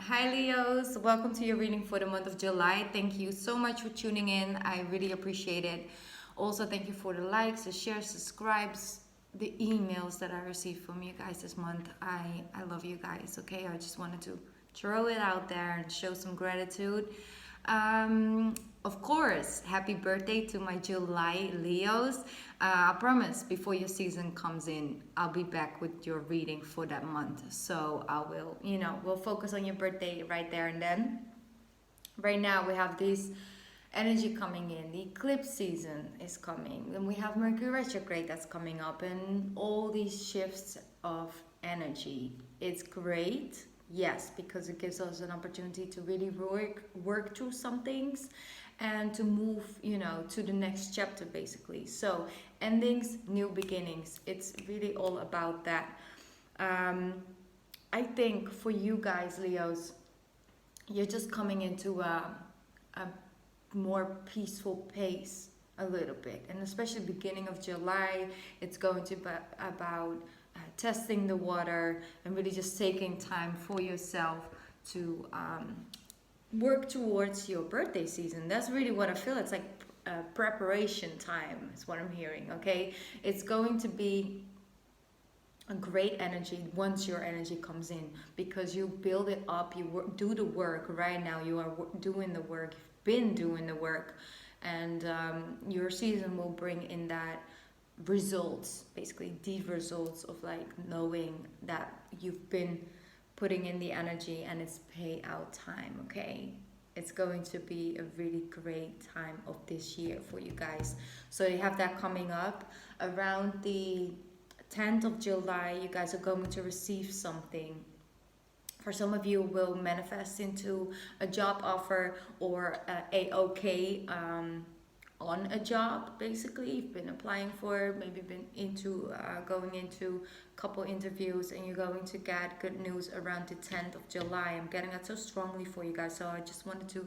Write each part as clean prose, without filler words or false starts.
Hi Leos, welcome to your reading for the month of July. Thank you so much for tuning in. I really appreciate it. Also, thank you for the likes, the shares, subscribes, the emails that I received from you guys this month. I love you guys, okay? I just wanted to throw it out there and show some gratitude. Of course, happy birthday to my July Leos. I promise before your season comes in, I'll be back with your reading for that month. So I will, we'll focus on your birthday right there and then. Right now we have this energy coming in. The eclipse season is coming. Then we have Mercury retrograde that's coming up and all these shifts of energy. It's great. Yes, because it gives us an opportunity to really work through some things and to move, to the next chapter basically. So endings, new beginnings. It's really all about that. I think for you guys, Leos, you're just coming into a more peaceful pace a little bit, and especially beginning of July, it's going to be about testing the water and really just taking time for yourself to work towards your birthday season. That's really what I feel. It's like preparation time is what I'm hearing. Okay, it's going to be a great energy once your energy comes in, because you build it up, you do the work. Right now you are doing the work, you've been doing the work, and your season will bring in that results, basically deep results of like knowing that you've been putting in the energy and it's pay out time. Okay, it's going to be a really great time of this year for you guys. So you have that coming up around the 10th of July. You guys are going to receive something. For some of you, will manifest into a job offer or a on a job. Basically, you've been applying for, maybe been into going into a couple interviews, and you're going to get good news around the 10th of July. I'm getting that so strongly for you guys, so I just wanted to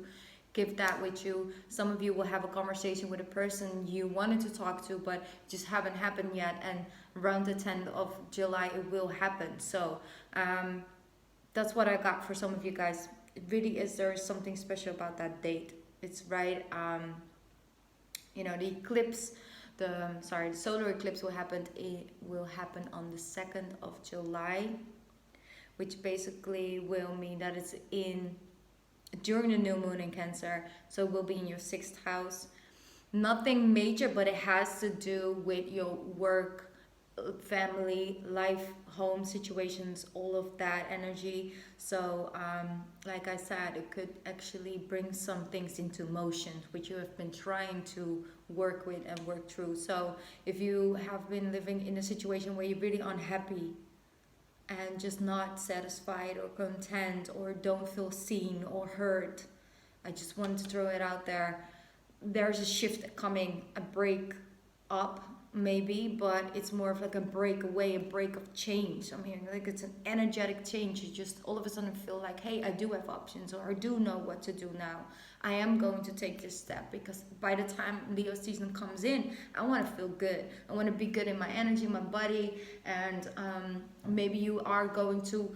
give that with you. Some of you will have a conversation with a person you wanted to talk to but just haven't happened yet, and around the 10th of July it will happen. So that's what I got for some of you guys. It really is, there is something special about that date. It's right, the eclipse, the solar eclipse will happen on the 2nd of July, which basically will mean that it's during the new moon in Cancer, so it will be in your 6th house. Nothing major, but it has to do with your work, family, life, home situations, all of that energy. So like I said, it could actually bring some things into motion which you have been trying to work with and work through. So if you have been living in a situation where you're really unhappy and just not satisfied or content or don't feel seen or heard, I just wanted to throw it out there. There's a shift coming, a break up maybe, but it's more of like a breakaway, a break of change. I'm hearing like it's an energetic change. You just all of a sudden feel like, hey, I do have options, or I do know what to do now. I am going to take this step, because by the time Leo season comes in, I want to feel good. I want to be good in my energy, my body, and maybe you are going to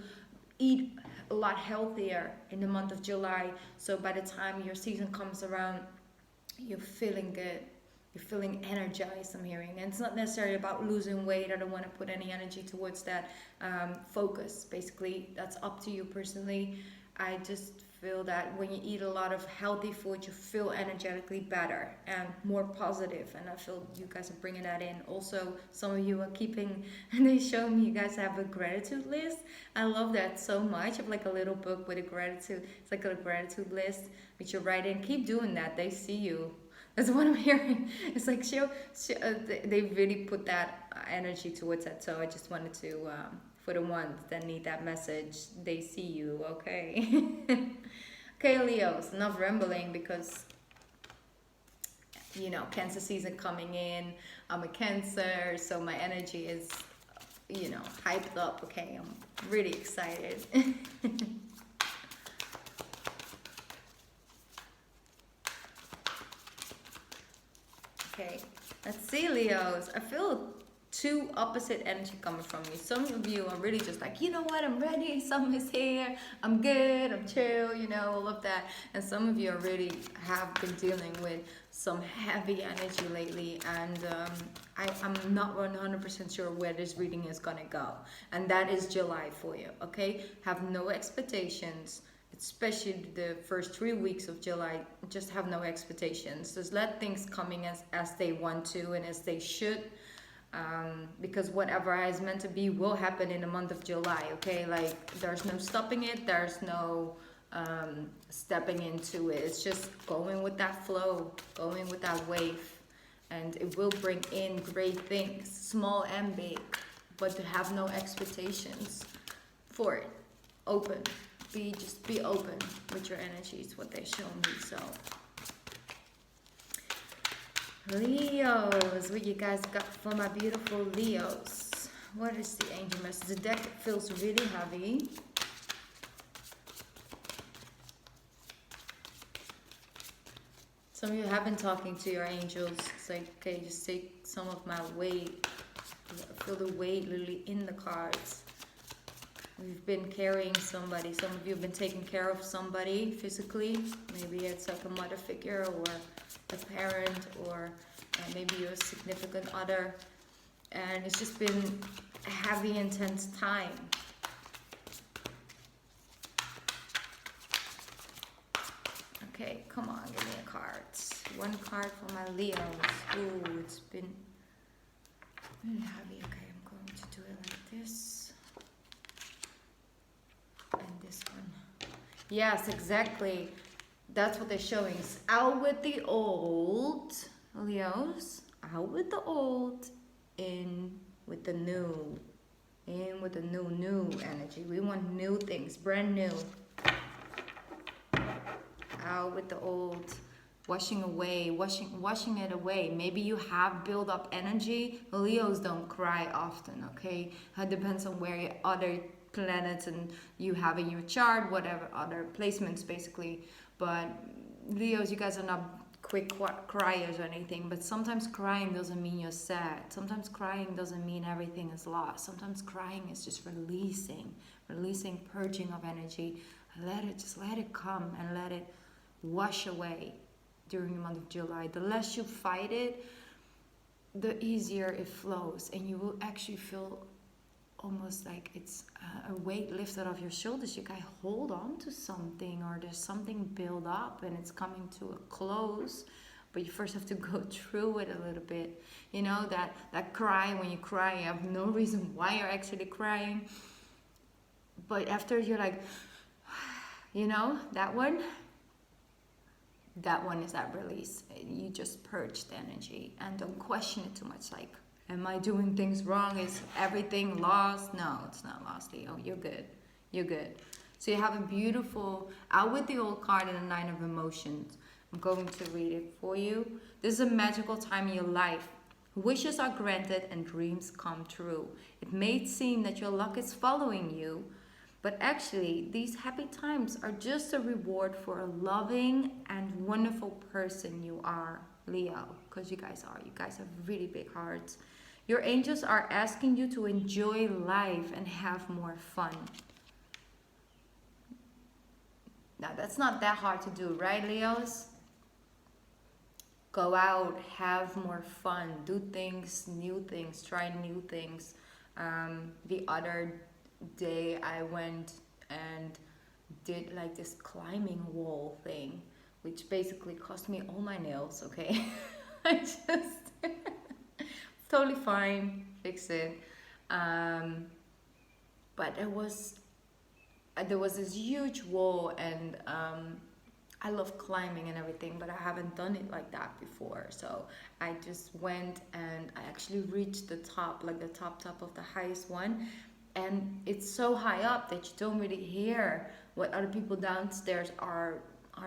eat a lot healthier in the month of July. So by the time your season comes around, you're feeling good. You're feeling energized, I'm hearing. And it's not necessarily about losing weight. I don't want to put any energy towards that. Focus, basically, that's up to you personally. I just feel that when you eat a lot of healthy food, you feel energetically better and more positive. And I feel you guys are bringing that in. Also, some of you are keeping, and they show me you guys have a gratitude list. I love that so much. I have like a little book with a gratitude. It's like a gratitude list which you write in. Keep doing that. They see you. That's what I'm hearing. It's like they really put that energy towards that. So I just wanted to, for the ones that need that message, they see you, okay? Okay, Leos, enough rambling, because, Cancer season coming in. I'm a Cancer, so my energy is, hyped up, okay? I'm really excited. Okay, let's see, Leos. I feel two opposite energy coming from you. Some of you are really just like, you know what, I'm ready, summer is here, I'm good, I'm chill, you know, all of that. And some of you are really have been dealing with some heavy energy lately, and I'm not 100% sure where this reading is gonna go. And that is July for you, okay? Have no expectations, especially the first 3 weeks of July. Just have no expectations. Just let things coming as they want to and as they should. Because whatever is meant to be will happen in the month of July, okay? Like, there's no stopping it, there's no stepping into it. It's just going with that flow, going with that wave, and it will bring in great things, small and big, but to have no expectations for it. Open, just be open with your energies, what they show me. So Leos, what you guys got for my beautiful Leos? What is the angel message? The deck feels really heavy. Some of you have been talking to your angels. It's like, okay, just take some of my weight. Feel the weight literally in the cards. We've been carrying somebody. Some of you have been taking care of somebody physically. Maybe it's like a mother figure or a parent, or maybe you're a significant other. And it's just been a heavy, intense time. Okay, come on, give me a card. One card for my Leos. Ooh, it's been really heavy. Okay, I'm going to do it like this. And this one. Yes, exactly. That's what they're showing. Out with the old, Leos. Out with the old. In with the new. In with the new energy. We want new things, brand new. Out with the old, washing away, washing it away. Maybe you have built up energy. Leos don't cry often, okay? It depends on where your other planets and you have in your chart, whatever other placements basically. But Leos, you guys are not quick criers or anything, but sometimes crying doesn't mean you're sad. Sometimes crying doesn't mean everything is lost. Sometimes crying is just releasing, purging of energy. Let it come and let it wash away during the month of July. The less you fight it, the easier it flows, and you will actually feel almost like it's a weight lifted off your shoulders. You can hold on to something, or there's something built up and it's coming to a close, but you first have to go through it a little bit. You know, that cry, when you cry, you have no reason why you're actually crying, but after you're like, you know, that one is that release. You just purged the energy, and don't question it too much. Like, am I doing things wrong? Is everything lost? No, it's not lost, Leo. You're good. You're good. So you have a beautiful, out with the old card and the Nine of Emotions. I'm going to read it for you. This is a magical time in your life. Wishes are granted and dreams come true. It may seem that your luck is following you, but actually, these happy times are just a reward for a loving and wonderful person you are, Leo. Because you guys have really big hearts. Your angels are asking you to enjoy life and have more fun. Now, that's not that hard to do, right, Leos? Go out, have more fun, do things, new things, try new things. The other day I went and did like this climbing wall thing, which basically cost me all my nails, okay? I just totally fine, fix it. But there was this huge wall, and I love climbing and everything, but I haven't done it like that before. So I just went and I actually reached the top, like the top of the highest one. And it's so high up that you don't really hear what other people downstairs are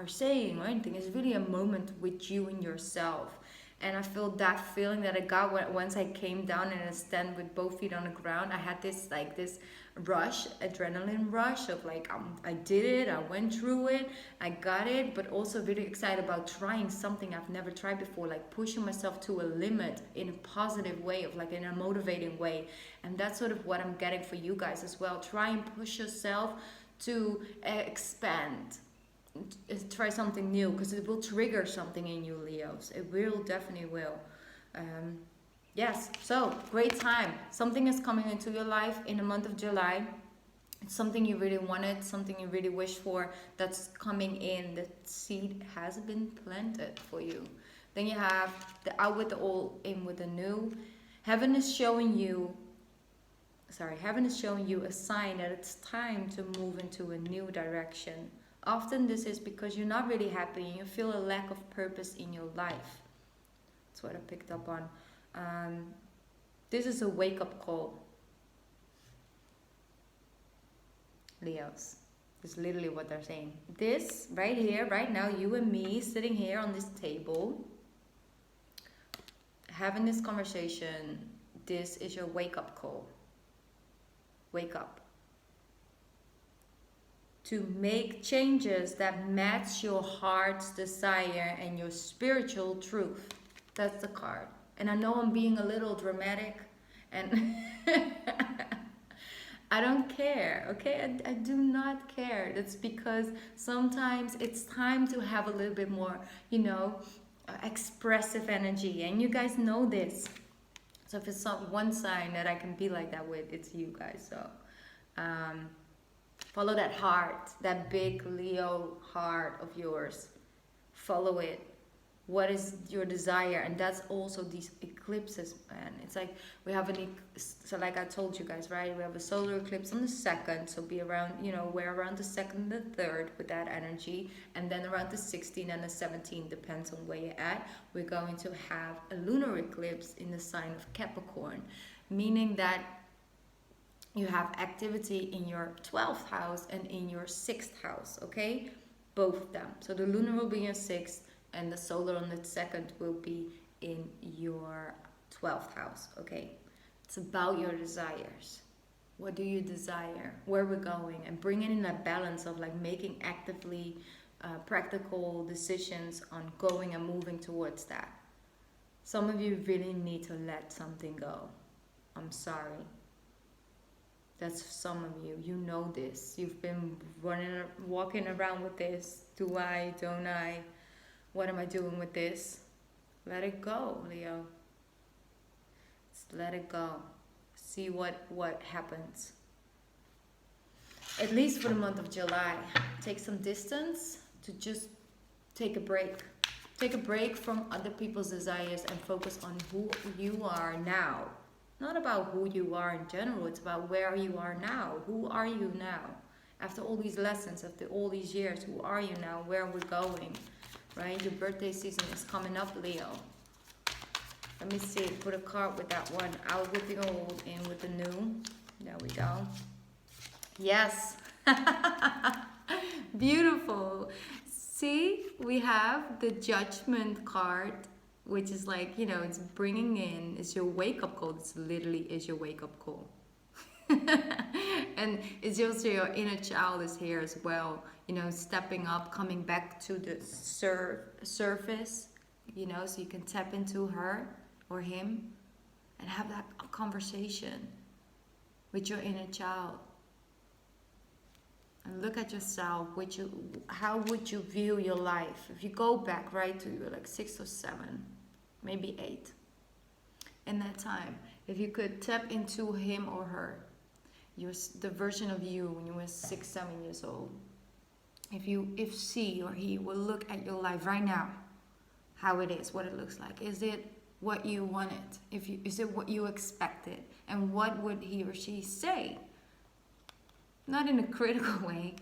saying or anything. It's really a moment with you and yourself. And I feel that feeling that I got once I came down and I stand with both feet on the ground. I had this like this rush, adrenaline rush of like, I did it, I went through it, I got it, but also really excited about trying something I've never tried before, like pushing myself to a limit in a positive way, of like in a motivating way. And that's sort of what I'm getting for you guys as well. Try and push yourself to expand, try something new, because it will trigger something in you, Leos. It will, definitely will. Yes, so great time. Something is coming into your life in the month of July. It's something you really wanted, something you really wished for, that's coming in. The seed has been planted for you. Then you have the out with the old, in with the new. Heaven is showing you a sign that it's time to move into a new direction. Often this is because you're not really happy and you feel a lack of purpose in your life. That's what I picked up on. This is a wake-up call. Leos. This is literally what they're saying. This, right here, right now, you and me sitting here on this table, having this conversation, this is your wake-up call. Wake up. To make changes that match your heart's desire and your spiritual truth. That's the card. And I know I'm being a little dramatic, and I don't care, okay? I do not care. That's because sometimes it's time to have a little bit more, expressive energy. And you guys know this. So if it's not one sign that I can be like that with, it's you guys. So follow that heart, that big Leo heart of yours. Follow it. What is your desire? And that's also these eclipses, man. It's like we have so like I told you guys, right? We have a solar eclipse on the 2nd, so be around, we're around the 2nd, the 3rd with that energy, and then around the 16th and the 17th, depends on where you're at. We're going to have a lunar eclipse in the sign of Capricorn, meaning that you have activity in your 12th house and in your 6th house, okay? Both of them. So the lunar will be in 6th, and the solar on the 2nd will be in your 12th house, okay? It's about your desires. What do you desire? Where we're going, and bringing in that balance of like making actively practical decisions on going and moving towards that. Some of you really need to let something go. I'm sorry. That's some of you. You know this. You've been walking around with this. Do I? Don't I? What am I doing with this? Let it go, Leo. Just let it go. See what happens. At least for the month of July. Take some distance to just take a break. Take a break from other people's desires and focus on who you are now. Not about who you are in general. It's about where you are now. Who are you now? After all these lessons, after all these years, who are you now? Where are we going? Right? Your birthday season is coming up, Leo. Let me see. Put a card with that one. Out with the old, in with the new. There we go. Yes. Beautiful. See, we have the Judgment card, which is like, it's bringing in, it's your wake-up call. It's literally is your wake-up call. And it's also your inner child is here as well, stepping up, coming back to the surface, so you can tap into her or him and have that conversation with your inner child. And look at yourself. How would you view your life? If you go back, right, to like 6 or 7, maybe 8, in that time, if you could tap into him or her, the version of you when you were 6, 7 years old, if she or he will look at your life right now, how it is, what it looks like, is it what you wanted? Is it what you expected? And what would he or she say? Not in a critical way,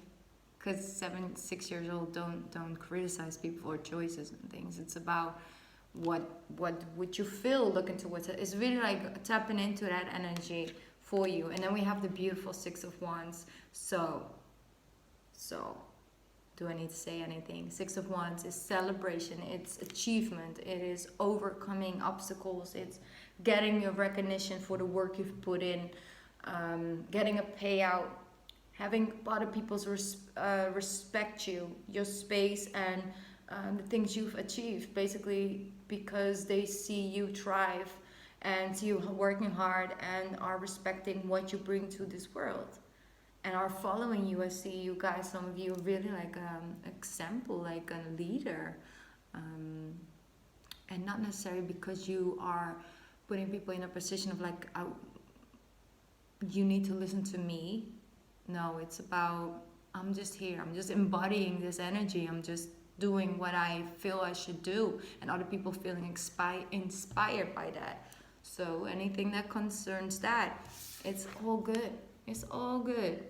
because 7, 6 years old don't criticize people for choices and things. It's about what would you feel looking towards it. It's really like tapping into that energy for you. And then we have the beautiful 6 of Wands. So do I need to say anything? Six of Wands is celebration, it's achievement, it is overcoming obstacles, it's getting your recognition for the work you've put in, getting a payout, having other people's respect you, your space, and the things you've achieved, basically because they see you thrive and see you working hard and are respecting what you bring to this world and are following you. I see you guys, some of you are really like example, like a leader, and not necessarily because you are putting people in a position of like, you need to listen to me. No, it's about, I'm just here, I'm just embodying this energy, I'm just doing what I feel I should do, and other people feeling inspired by that. So anything that concerns that, it's all good. It's all good.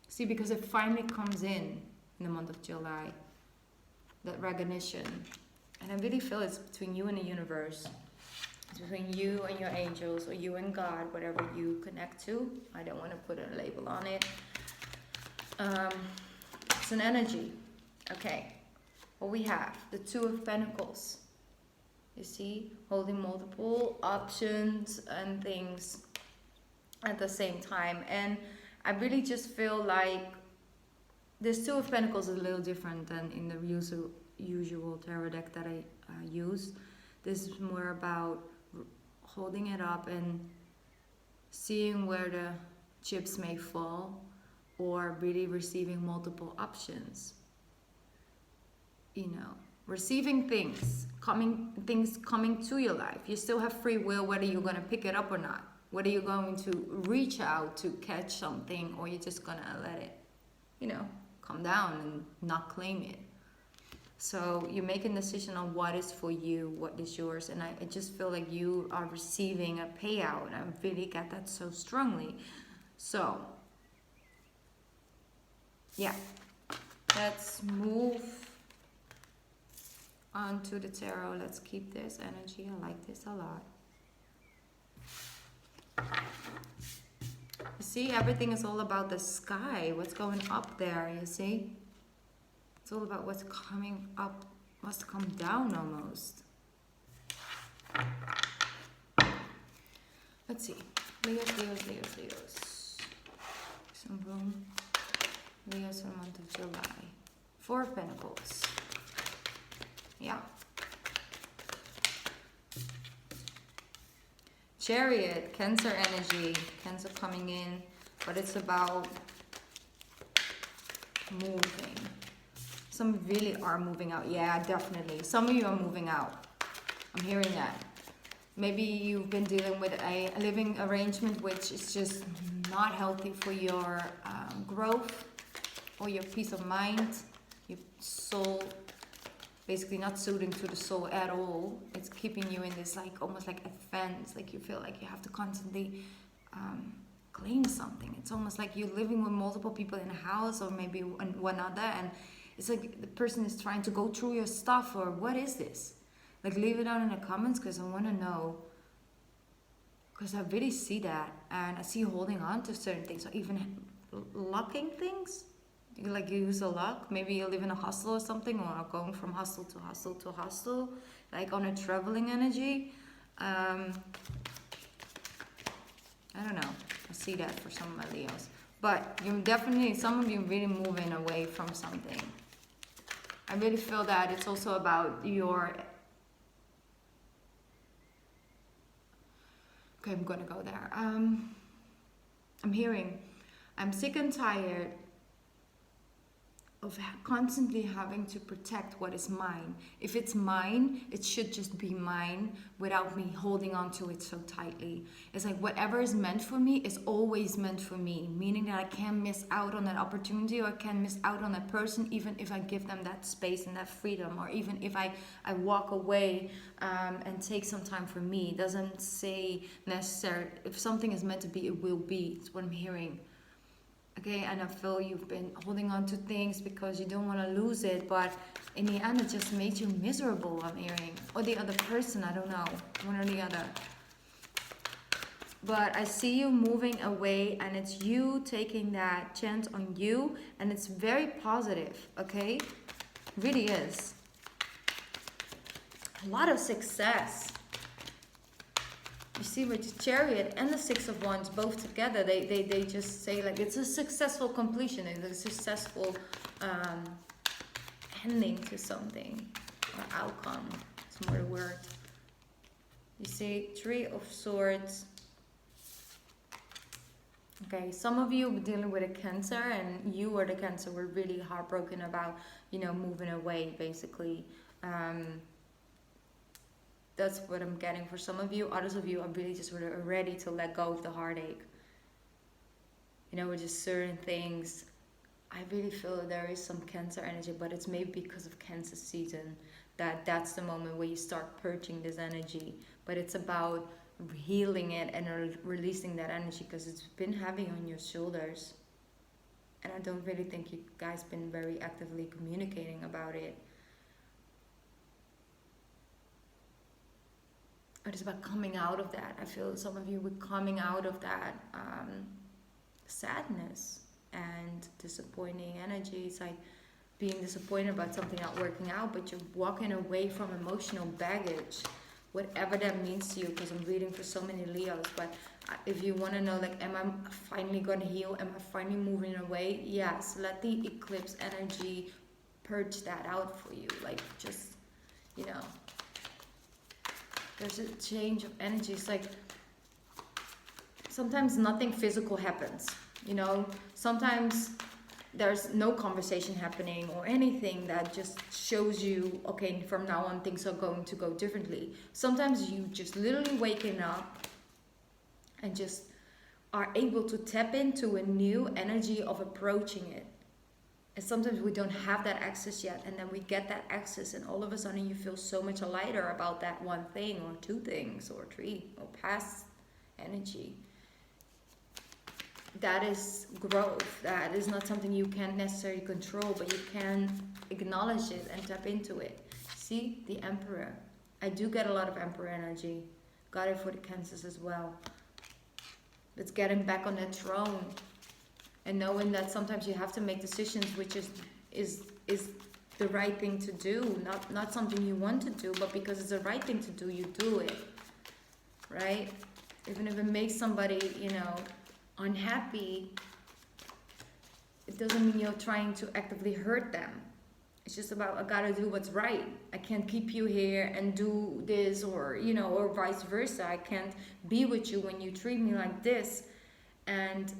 See, because it finally comes in the month of July, that recognition. And I really feel it's between you and the universe. It's between you and your angels, or you and God, whatever you connect to. I don't want to put a label on it. It's an energy. Okay. What we have, the Two of Pentacles. You see, holding multiple options and things at the same time. And I really just feel like this Two of Pentacles is a little different than in the usual tarot deck that I use. This is more about holding it up and seeing where the chips may fall, or really receiving multiple options. You know, receiving things coming to your life. You still have free will whether you're going to pick it up or not, whether you're going to reach out to catch something, or you're just going to let it, you know, come down and not claim it. So you make a decision on what is for you, what is yours. And I just feel like you are receiving a payout, and I really get that so strongly. So yeah, let's move on to the tarot. Let's keep this energy. I like this a lot. You see, everything is all about the sky, what's going up there, you see? It's all about what's coming up, must come down almost. Let's see. Leos. Some room. Leos in the month of July. Four of Pentacles. Yeah. Chariot, Cancer energy. Cancer coming in, but it's about moving. Some really are moving out. Yeah, definitely. Some of you are moving out. I'm hearing that. Maybe you've been dealing with a living arrangement which is just not healthy for your growth or your peace of mind, your soul. Basically not suiting to the soul at all. It's keeping you in this like almost like a fence, like you feel like you have to constantly claim something. It's almost like you're living with multiple people in a house, or maybe one other, and it's like the person is trying to go through your stuff, or what is this? Like, leave it down in the comments, because I want to know, because I really see that, and I see you holding on to certain things, or even locking things. Like you use a lock, maybe you live in a hostel or something, or going from hostel to hostel to hostel, like on a traveling energy. I don't know, I see that for some of my Leos, but you definitely, some of you really moving away from something. I really feel that it's also about your, okay, I'm gonna go there. I'm hearing, I'm sick and tired of constantly having to protect what is mine. If it's mine, it should just be mine without me holding on to it so tightly. It's like whatever is meant for me is always meant for me, meaning that I can't miss out on that opportunity, or I can't miss out on that person, even if I give them that space and that freedom, or even if I walk away and take some time for me. It doesn't say necessarily, if something is meant to be, it will be. It's what I'm hearing. Okay, and I feel you've been holding on to things because you don't want to lose it, but in the end it just made you miserable, I'm hearing. Or the other person, I don't know, one or the other. but I see you moving away, and it's you taking that chance on you, and it's very positive, okay? Really is. A lot of success. You see with the Chariot and the Six of Wands both together, they just say like it's a successful completion, it's a successful ending to something, or outcome. It's more the word. You see Three of Swords. Okay, some of you are dealing with a Cancer, and you or the Cancer were really heartbroken about, you know, moving away, basically. That's what I'm getting for some of you. Others of you are really just ready to let go of the heartache. You know, with just certain things. I really feel that there is some Cancer energy, but it's maybe because of Cancer season that's the moment where you start purging this energy. But it's about healing it and releasing that energy, because it's been heavy on your shoulders. And I don't really think you guys been very actively communicating about it. But it's about coming out of that. I feel some of you were coming out of that sadness and disappointing energy. It's like being disappointed about something not working out, but you're walking away from emotional baggage, whatever that means to you, because I'm reading for so many Leos. But if you want to know, like, am I finally going to heal? Am I finally moving away? Yes, let the eclipse energy purge that out for you. Like, just, you know, there's a change of energy. It's like sometimes nothing physical happens, you know. Sometimes there's no conversation happening or anything that just shows you, okay, from now on things are going to go differently. Sometimes you just literally waking up and just are able to tap into a new energy of approaching it. And sometimes we don't have that access yet, and then we get that access, and all of a sudden you feel so much lighter about that one thing or two things or three or past energy. That is growth. That is not something you can necessarily control, but you can acknowledge it and tap into it. See, the Emperor. I do get a lot of Emperor energy. Got it for the Cancers as well. It's getting back on that throne. And knowing that sometimes you have to make decisions which is the right thing to do. Not something you want to do, but because it's the right thing to do, you do it. Right? Even if it makes somebody, you know, unhappy, it doesn't mean you're trying to actively hurt them. It's just about, I gotta do what's right. I can't keep you here and do this, or, you know, or vice versa. I can't be with you when you treat me like this, and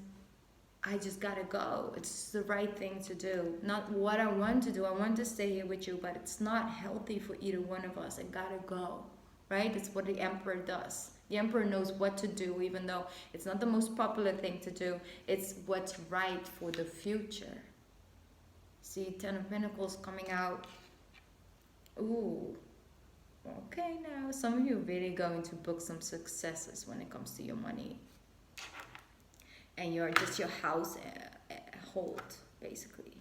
I just gotta go. It's the right thing to do. Not what I want to do. I want to stay here with you, but it's not healthy for either one of us. I gotta go, right? It's what the Emperor does. The Emperor knows what to do, even though it's not the most popular thing to do. It's what's right for the future. See, Ten of Pentacles coming out. Ooh. Okay, now some of you are really going to book some successes when it comes to your money. And you're just your house hold, basically.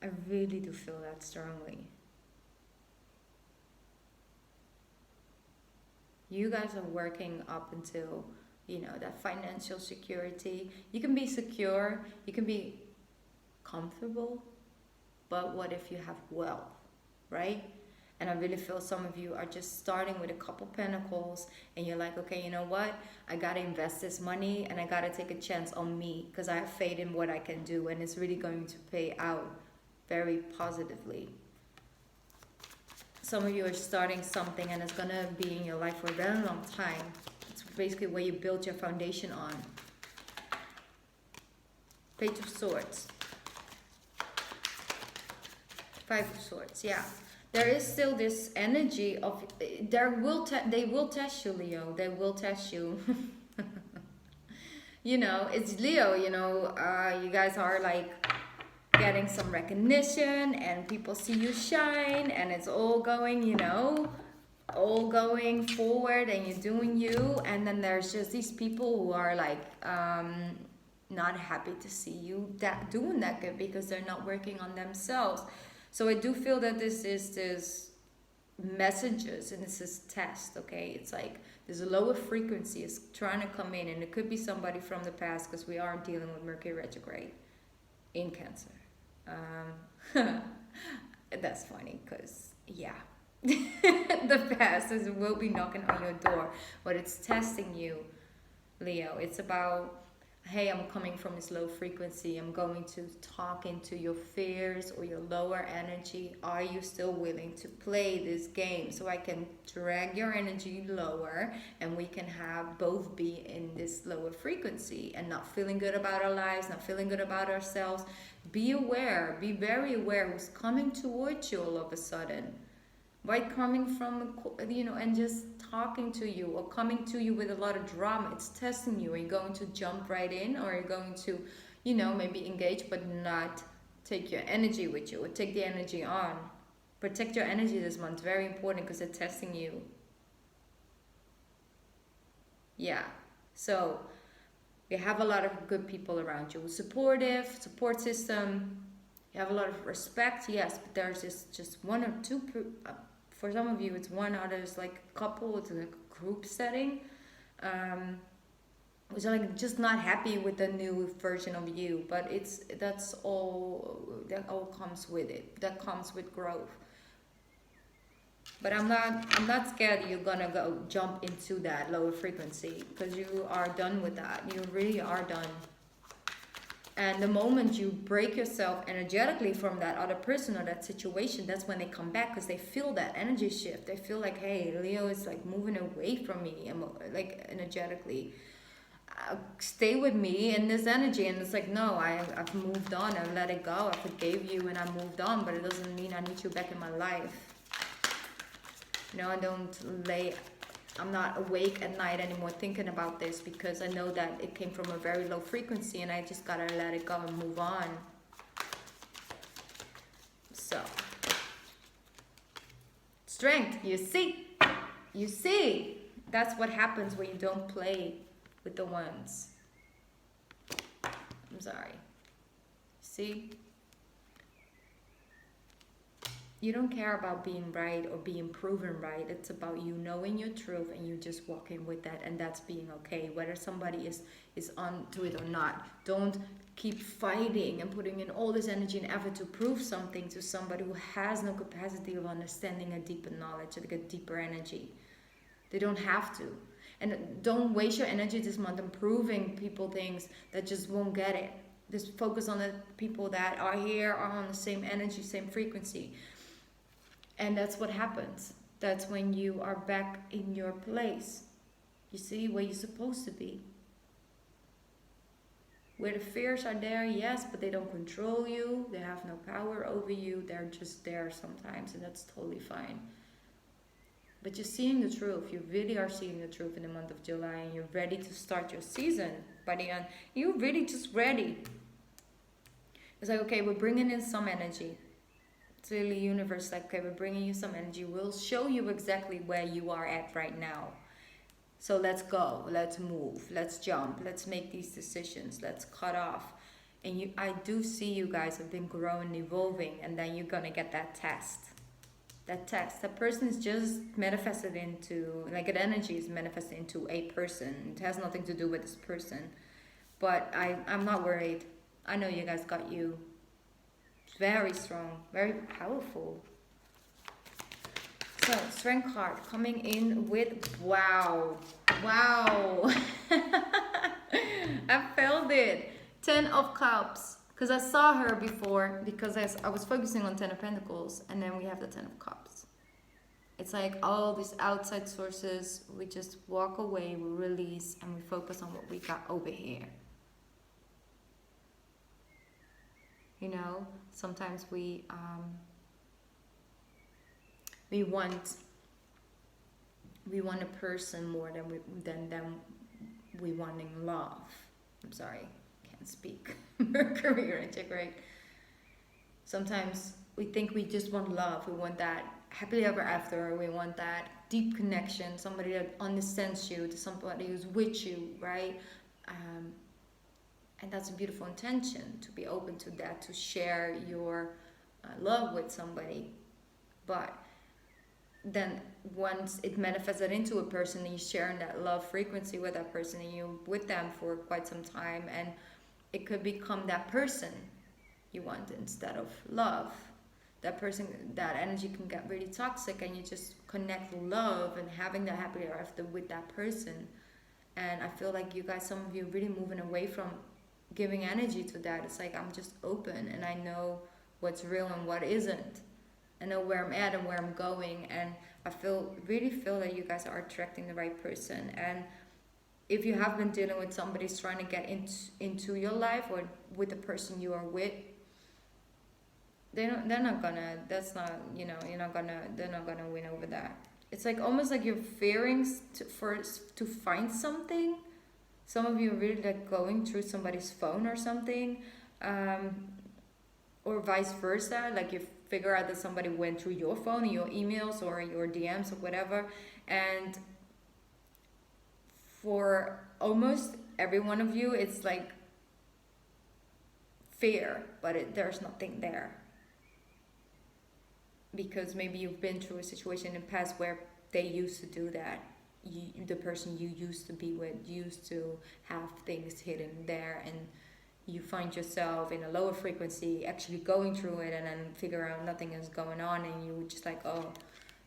I really do feel that strongly. You guys are working up until, you know, that financial security. You can be secure, you can be comfortable, but what if you have wealth, right? And I really feel some of you are just starting with a couple pentacles, and you're like, okay, you know what? I got to invest this money, and I got to take a chance on me, because I have faith in what I can do, and it's really going to pay out very positively. Some of you are starting something, and it's going to be in your life for a very long time. It's basically where you build your foundation on. Page of Swords. Five of Swords, yeah. There is still this energy of, they will test you, Leo. They will test you. You know, it's Leo, you know, you guys are like getting some recognition, and people see you shine, and it's all going, you know, all going forward, and you're doing you. And then there's just these people who are like not happy to see you doing that good, because they're not working on themselves. So I do feel that this is this messages, and this is test, okay? It's like there's a lower frequency is trying to come in, and it could be somebody from the past, because we are dealing with Mercury retrograde in Cancer. That's funny, because yeah, the past will be knocking on your door, but it's testing you, Leo. It's about, hey, I'm coming from this low frequency. I'm going to talk into your fears or your lower energy. Are you still willing to play this game? So I can drag your energy lower, and we can have both be in this lower frequency and not feeling good about our lives, not feeling good about ourselves. Be aware, be very aware who's coming towards you all of a sudden. Right, coming from, and just talking to you, or coming to you with a lot of drama. It's testing you. Are you going to jump right in, or are you going to, maybe engage but not take your energy with you, or take the energy on? Protect your energy this month. Very important, because they're testing you. Yeah. So you have a lot of good people around you. Supportive, support system. You have a lot of respect, yes, but there's just one or two. For some of you, it's one, others like a couple. It's like a group setting, which are like just not happy with the new version of you. But that all comes with it. That comes with growth. But I'm not scared you're gonna go jump into that lower frequency, because you are done with that. You really are done. And the moment you break yourself energetically from that other person or that situation, that's when they come back, because they feel that energy shift. They feel like, hey, Leo is like moving away from me, like energetically. Stay with me in this energy. And it's like, no, I've moved on. I let it go. I forgave you and I moved on, but it doesn't mean I need you back in my life. I'm not awake at night anymore thinking about this, because I know that it came from a very low frequency, and I just gotta let it go and move on. So, strength, you see, that's what happens when you don't play with the ones. I'm sorry. See? You don't care about being right or being proven right. It's about you knowing your truth, and you just walking with that, and that's being okay, whether somebody is onto it or not. Don't keep fighting and putting in all this energy and effort to prove something to somebody who has no capacity of understanding a deeper knowledge, like a deeper energy. They don't have to. And don't waste your energy this month on proving people things that just won't get it. Just focus on the people that are here, are on the same energy, same frequency. And that's what happens. That's when you are back in your place. You see, where you're supposed to be. Where the fears are there, yes, but they don't control you. They have no power over you. They're just there sometimes, and that's totally fine. But you're seeing the truth. You really are seeing the truth in the month of July, and you're ready to start your season by the end. You're really just ready. It's like, okay, we're bringing in some energy. It's really universe, like, okay, we're bringing you some energy. We'll show you exactly where you are at right now. So let's go, let's move, let's jump, let's make these decisions, let's cut off. And I do see you guys have been growing, evolving, and then you're gonna get that test. That person is just manifested into, like an energy is manifested into a person. It has nothing to do with this person. But I'm not worried. I know you guys got you. Very strong, very powerful. So, strength card coming in with, wow. I felt it. 10 of Cups. Because I saw her before, because I was focusing on 10 of Pentacles, and then we have the 10 of Cups. It's like all these outside sources, we just walk away, we release, and we focus on what we got over here. You know, sometimes we want a person more than we wanting love. I'm sorry, can't speak. Mercury retrograde. Sometimes we think we just want love. We want that happily ever after. We want that deep connection, somebody that understands you, to somebody who's with you, right? And that's a beautiful intention, to be open to that, to share your love with somebody. But then once it manifested into a person and you're sharing that love frequency with that person and you're with them for quite some time, and it could become that person you want instead of love. That person, that energy can get really toxic, and you just connect love and having that happy ever after with that person. And I feel like you guys, some of you, really moving away from giving energy to that. It's like, I'm just open and I know what's real and what isn't. I know where I'm at and where I'm going, and I really feel that you guys are attracting the right person. And if you have been dealing with somebody trying to get into your life, or with the person you are with, they're not gonna, that's not, you know, they're not gonna win over that. It's like almost like you're fearing to find something. Some of you are really like going through somebody's phone or something, or vice versa. Like you figure out that somebody went through your phone, your emails, or your DMs or whatever. And for almost every one of you, it's like fear, but there's nothing there. Because maybe you've been through a situation in the past where they used to do that. The person you used to be with used to have things hidden there, and you find yourself in a lower frequency actually going through it, and then figure out nothing is going on, and you just like, oh,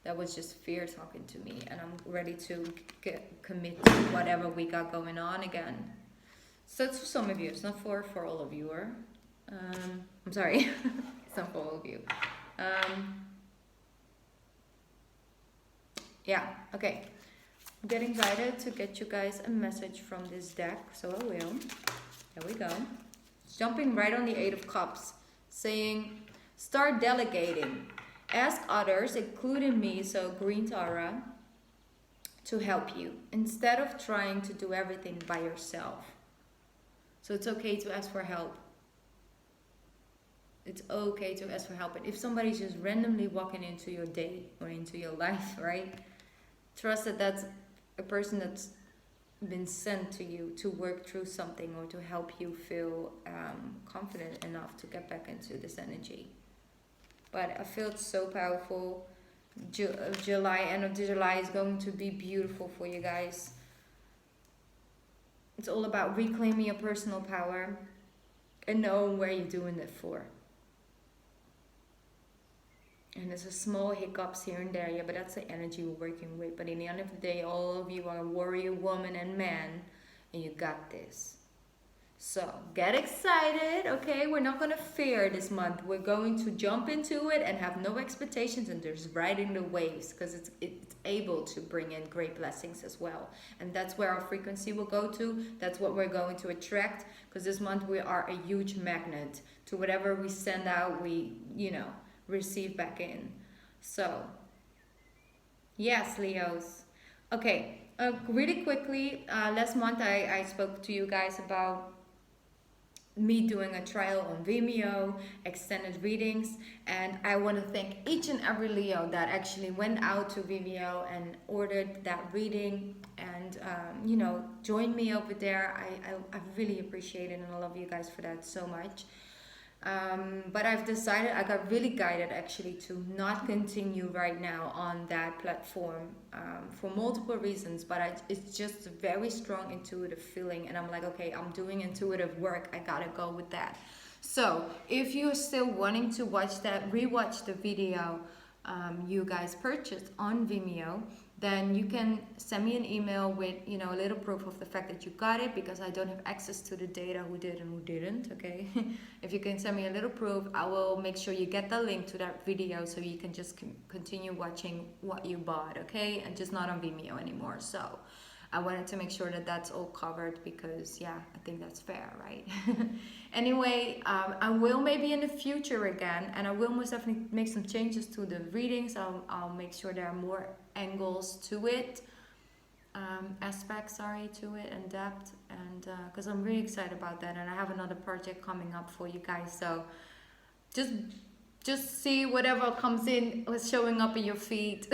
that was just fear talking to me, and I'm ready to commit to whatever we got going on again. So it's for some of you, it's not for all of you, or I'm sorry, it's not for all of you. Yeah, okay. I'm getting guided to get you guys a message from this deck, so I will. There we go. Jumping right on the Eight of Cups, saying, start delegating. Ask others, including me, so Green Tara, to help you, instead of trying to do everything by yourself. So it's okay to ask for help. It's okay to ask for help. And if somebody's just randomly walking into your day or into your life, right? Trust that that's a person that's been sent to you to work through something, or to help you feel confident enough to get back into this energy. But I feel it's so powerful. July, end of July is going to be beautiful for you guys. It's all about reclaiming your personal power and knowing where you're doing it for. And there's a small hiccups here and there, yeah, but that's the energy we're working with. But in the end of the day, all of you are warrior woman and man, and you got this. So get excited, okay? We're not gonna fear this month. We're going to jump into it and have no expectations, and just riding the waves, because it's able to bring in great blessings as well. And that's where our frequency will go to. That's what we're going to attract, because this month we are a huge magnet to whatever we send out. We, receive back in. So yes, Leos. Okay, really quickly, last month I spoke to you guys about me doing a trial on Vimeo, extended readings, and I want to thank each and every Leo that actually went out to Vimeo and ordered that reading, and joined me over there. I really appreciate it, and I love you guys for that so much. But I've decided, I got really guided actually to not continue right now on that platform for multiple reasons, but it's just a very strong intuitive feeling, and I'm like, okay, I'm doing intuitive work, I gotta go with that. So if you're still wanting to watch that, rewatch the video you guys purchased on Vimeo, then you can send me an email with a little proof of the fact that you got it, because I don't have access to the data, who did and who didn't. Okay. If you can send me a little proof, I will make sure you get the link to that video, so you can just continue watching what you bought, okay, and just not on Vimeo anymore. So I wanted to make sure that that's all covered, because I think that's fair, right? Anyway, I will maybe in the future again, and I will most definitely make some changes to the readings. I'll make sure there are more angles to it, aspects to it, and depth, and because I'm really excited about that, and I have another project coming up for you guys. So just see whatever comes in, what's showing up in your feed.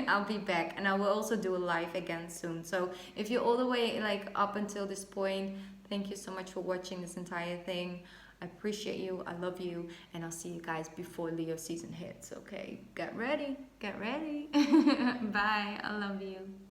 I'll be back, and I will also do a live again soon. So if you're all the way up until this point, thank you so much for watching this entire thing. I appreciate you. I love you. And I'll see you guys before Leo season hits. Okay, get ready. Get ready. Bye. I love you.